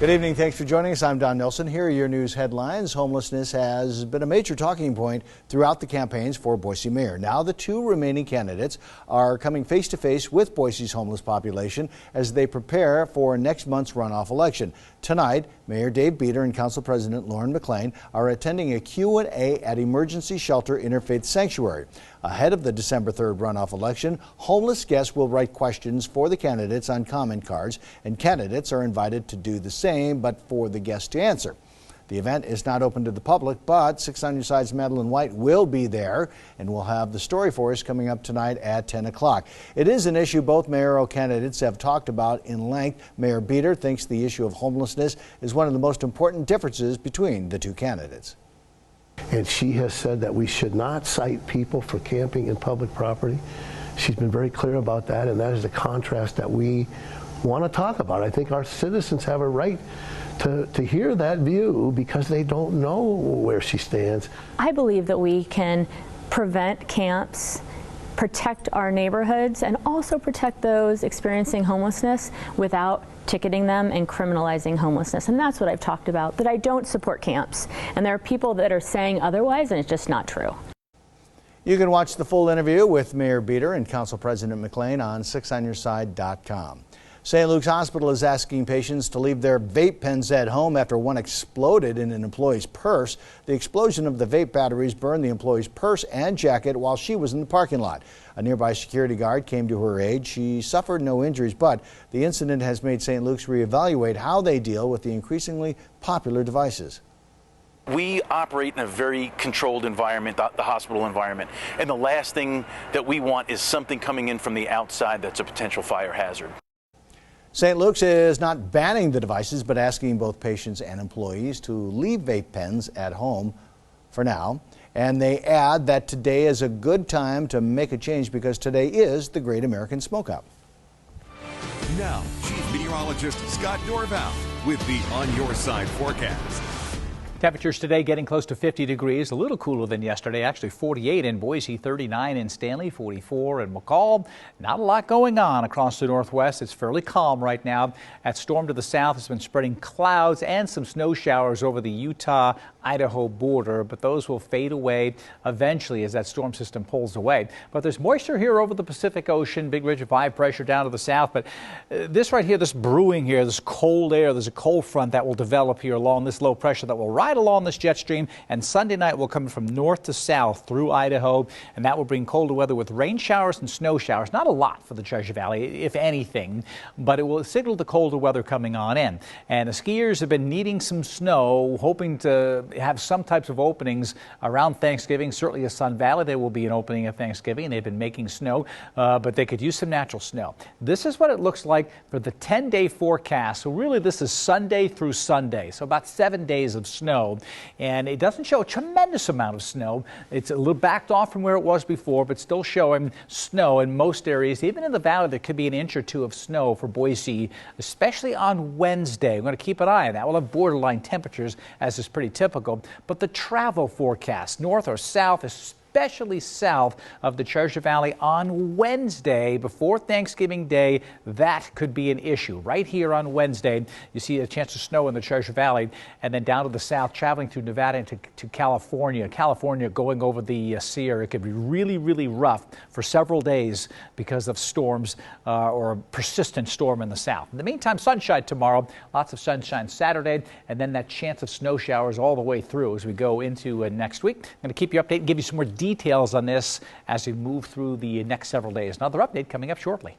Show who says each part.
Speaker 1: Good evening. Thanks for joining us. I'm Don Nelson. Here are your news headlines. Homelessness has been a major talking point throughout the campaigns for Boise mayor. Now the two remaining candidates are coming face to face with Boise's homeless population as they prepare for next month's runoff election. Tonight, Mayor Dave Beater and Council President Lauren McLean are attending a Q&A at Emergency Shelter Interfaith Sanctuary. Ahead of the December 3rd runoff election, homeless guests will write questions for the candidates on comment cards, and candidates are invited to do the same, but for the guests to answer. The event is not open to the public, but 6 on Your Side's Madeline White will be there, and we'll have the story for us coming up tonight at 10 o'clock. It is an issue both mayoral candidates have talked about in length. Mayor Beater thinks the issue of homelessness is one of the most important differences between the two candidates.
Speaker 2: And she has said that we should not cite people for camping in public property. She's been very clear about that, and that is the contrast that we want to talk about. I think our citizens have a right to hear that view because they don't know where she stands. I
Speaker 3: believe that we can prevent camps, protect our neighborhoods, and also protect those experiencing homelessness without ticketing them and criminalizing homelessness. And that's what I've talked about, that I don't support camps. And there are people that are saying otherwise, and it's just not true.
Speaker 1: You can watch the full interview with Mayor Beater and Council President McLean on 6onyourside.com. St. Luke's Hospital is asking patients to leave their vape pens at home after one exploded in an employee's purse. The explosion of the vape batteries burned the employee's purse and jacket while she was in the parking lot. A nearby security guard came to her aid. She suffered no injuries, but the incident has made St. Luke's reevaluate how they deal with the increasingly popular devices.
Speaker 4: We operate in a very controlled environment, the hospital environment, and the last thing that we want is something coming in from the outside that's a potential fire hazard.
Speaker 1: St. Luke's is not banning the devices, but asking both patients and employees to leave vape pens at home for now. And they add that today is a good time to make a change because today is the Great American Smokeout.
Speaker 5: Now, Chief Meteorologist Scott Dorval with the On Your Side forecast.
Speaker 6: Temperatures today getting close to 50 degrees, a little cooler than yesterday, actually 48 in Boise, 39 in Stanley, 44 in McCall. Not a lot going on across the northwest. It's fairly calm right now. That storm to the south has been spreading clouds and some snow showers over the Utah-Idaho border, but those will fade away eventually as that storm system pulls away. But there's moisture here over the Pacific Ocean, big ridge of high pressure down to the south. But this right here, this brewing here, this cold air, there's a cold front that will develop here along this low pressure that will rise along this jet stream, and Sunday night will come from north to south through Idaho, and that will bring colder weather with rain showers and snow showers. Not a lot for the Treasure Valley, if anything, but it will signal the colder weather coming on in. And the skiers have been needing some snow, hoping to have some types of openings around Thanksgiving. Certainly at Sun Valley there will be an opening at Thanksgiving, and they've been making snow, but they could use some natural snow. This is what it looks like for the 10-day forecast. So really this is Sunday through Sunday, so about 7 days of snow. And it doesn't show a tremendous amount of snow. It's a little backed off from where it was before, but still showing snow in most areas. Even in the valley, there could be an inch or two of snow for Boise, especially on Wednesday. We're going to keep an eye on that. We'll have borderline temperatures, as is pretty typical. But the travel forecast, north or south, especially south of the Treasure Valley on Wednesday before Thanksgiving Day, that could be an issue. Right here on Wednesday, you see a chance of snow in the Treasure Valley, and then down to the south, traveling through Nevada into California. California going over the Sierra. It could be really, really rough for several days because of storms or a persistent storm in the south. In the meantime, sunshine tomorrow, lots of sunshine Saturday, and then that chance of snow showers all the way through as we go into next week. I'm going to keep you updated and give you some more details on this as we move through the next several days. Another update coming up shortly.